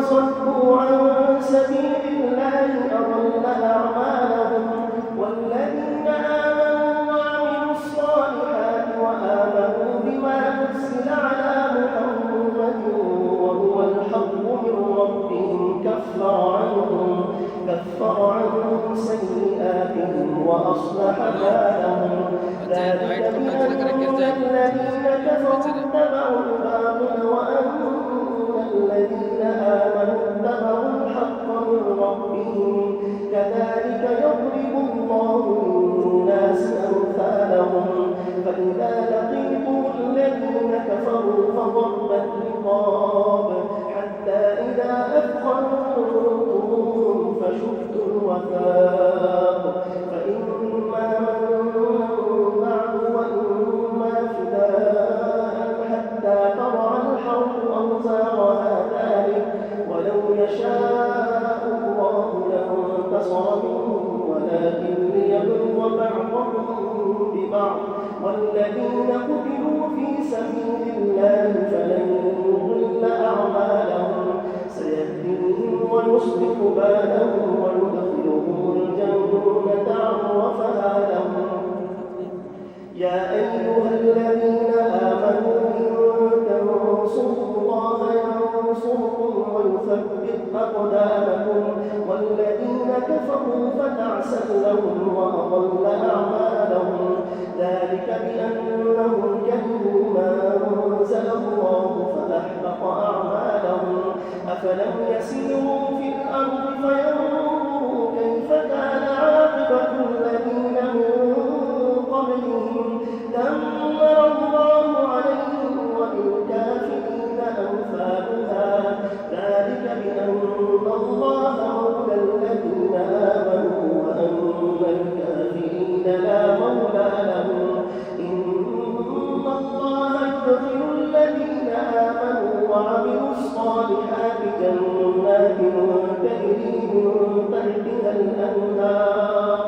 وصدوا عن سبيل الله أضل أعمالهم. والذين آمنوا وعملوا الصالحات وآمنوا بما نزل على محمد وهو الحق من ربهم كفر عنهم سيئاتهم وأصلح بالهم. ذلك بأن الذين كفروا اتبعوا الباطل وأن الذين آمنوا اتبعوا الحق من ربهم. كذلك يضرب الله للناس أمثالهم. فإذا لقيتم الذين كفروا فضرب الرقاب حتى إذا أثخنتموهم فشدوا الوثاق فإما منا بعد وإما فداء حتى تضع الحرب أوزارها ذلك ولو يشاء الله لانتصر منهم ولكن ليبلو بعضهم ببعض. والذين قتلوا في سبيل الله فلن يضل أعمالهم سيهديهم ويصلح بالهم ويدخلهم الجنة عرفها لهم. يا أيها الذين آمنوا إن تنصروا الله ينصركم ويثبت أقدامكم. والذين كفروا فتعسا لهم وأضل أعمالهم. ذلك بأنهم كرهوا ما أنزل الله فأحبط أعمالهم. أفلم يسيروا في الأرض فينظروا كيف كان عاقبة الذين من قبلهم دمر الله عليهم وللكافرين أمثالها. ذلك بأن الله مولى الذين آمنوا وأن الكافرين لا مولى لهم. إن الله يدخل الذين آمنوا وعملوا الصالحات جنات تجري من تحتها الأنهار.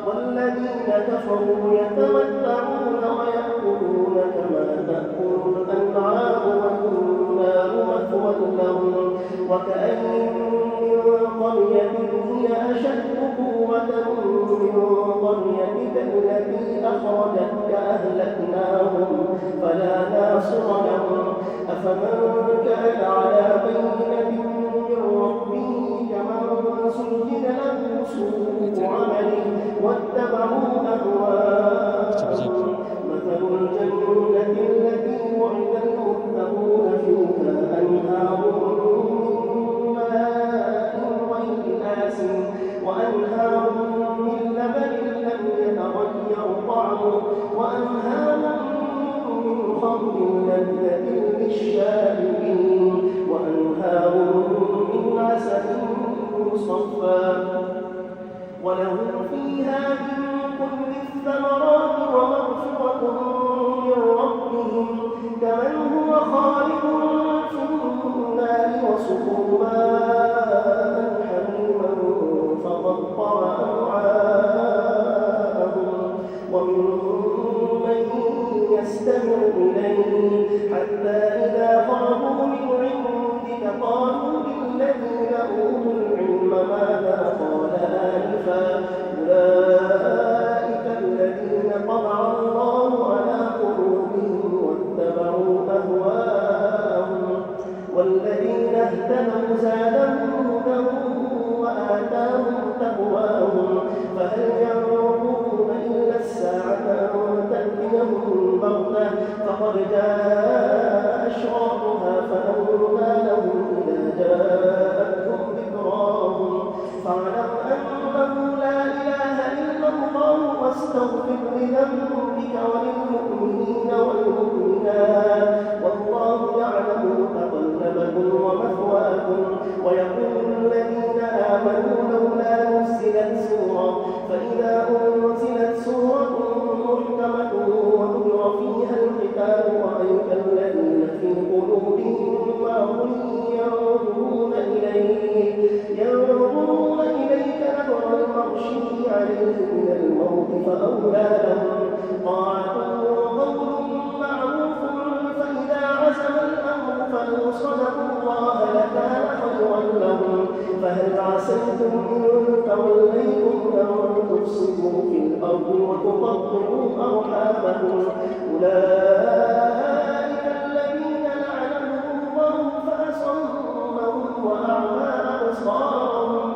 والذين كفروا يتمتعون ويأكلون كما تأكل الأنعام والنار مثوى لهم. وكأين من قرية هي أشد قوة من قريتك التي أخرجتك أهلكناهم فلا ناصر لهم. أفمن كان على بينة من ربه كمن زين له سوء عمله واتبعوا أهواءهم. مثل الجنة التي وعد المتقون فيها أنهار من ماء غير آسن وأنهار من لبن لم يتغير طعمه وأنهار من خمر لذة للشاربين وأنهار من عسل مصفى ولهم فيها من كل الثمرات ومغفرة من ربهم كمن هو خالد في النار وسقوا ماء حميما فقطر أمعاءهم. ومنهم من يستمع إليه حتى إذا خرجوا من عندك قالوا للذين أوتوا العلم ماذا قال آنفا أولئك الذين طبع الله على قلوبهم واتبعوا أهواءهم. والذين اهتدوا زادهم هدى وآتاهم تقواهم. فهل ينظرون إلا الساعة أن تأتيهم بغتة فقد جاء أشراطها فأولى لهم إذا جاءتهم ذكراهم. فاعلم أنه لا إله إلا الله واستغفر لذنبك وللمؤمنين والمؤمنات والله يعلم متقلبكم ومثواكم. ويقول الذين آمنوا لولا نزلت سورة فإذا أنزلت سورة محكمة وذكر فيها القتال رأيت الذين في قلوبهم مرض ينظرون إليك نظر المغشي عليه من الموت فأولى لهم طاعة وقول معروف. فإذا عزم الأمر فلو صدقوا الله لكان خيرا فهل عسيتم إن توليتم أن تفسدوا في الأرض وتقطعوا أرحامكم أولئك الذين لعنهم الله فأصمهم وأعمى أبصارهم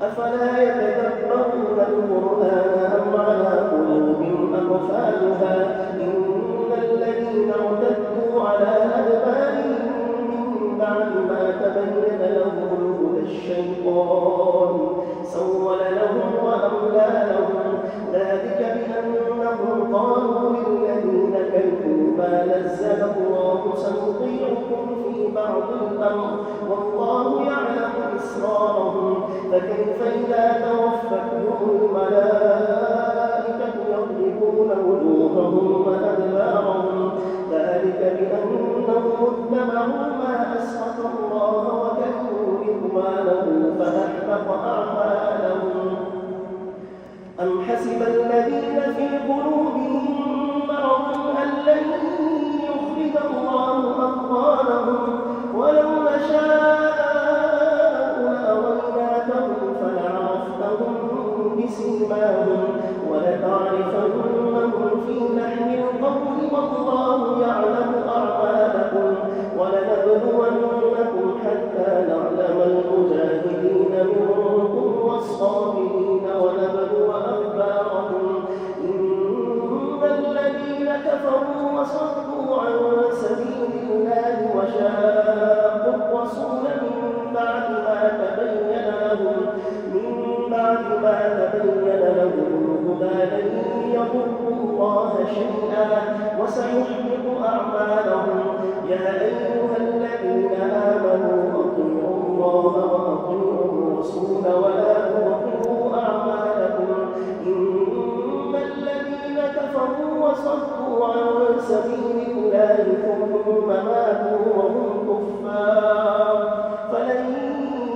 أفلا يتدبرون القرآن أم على قلوب أقفالها إن الذين ارتدوا على أدبارهم من بعد ما تبين لهم الهدى الشيطان سول لهم وأملى لهم ذلك بأنهم قالوا للذين كفروا ما نزل الله سنطيعكم في بعض الأمر والله يعلم إسرارهم فكيف إذا توفتهم الملائكة يضربون وجوههم وأدبارهم ذلك بأنهم اتبعوا ما أسخط الله وكرهوا رضوانه فأحبط أعمالهم أم حسب الذين في قلوبهم مرض أن لن يخرج الله أضغانهم ولو نشاء لأريناكهم فلعرفتهم بسيماهم ولتعرفنهم في لحن القول والله يعلم أعمالكم ولنبلونكم حتى نعلم المجاهدين منكم والصابرين ونبلو أخباركم إن الذين كفروا وصدوا عن سبيل الله وشاقوا الرسول من بعد ما تبين لهم الهدى لن يضروا الله شيئا وسيحبط أعمالهم يا أيها الذين آمنوا أطيعوا الله وأطيعوا الرسول ولا تبطلوا أعمالكم إن الذين كفروا وصدوا عن سبيل الله ثم ماتوا وهم كفار فلن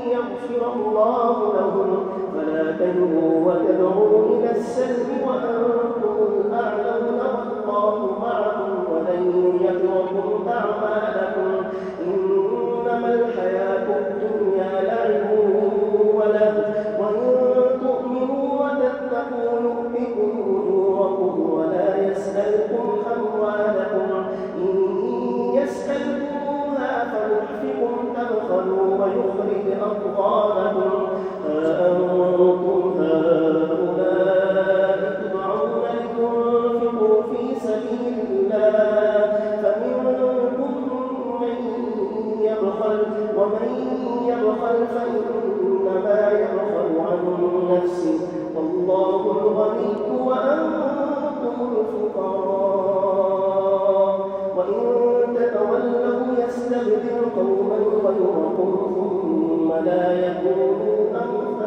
يغفر الله لهم فلا تهنوا وتدعوا إلى السلم وأنتم الأعلون والله معكم ولن يضركم أعمالكم إنما الحياة الدنيا لعب وله وإن تؤمنوا وتتقوا يؤتكم أجوركم ولا يسألكم أموالكم إن يسألكموها فيحفكم تبخلوا ويخرج أضغانكم ها أنتم هؤلاء تدعون لتنفقوا في سبيل الله فمنكم من يبخل ومن يبخل فإنما يبخل عن نفسه والله الغني وأنتم الفقراء وإن تتولوا يستبدل قوما غيركم ثم لا يكونوا أمثالكم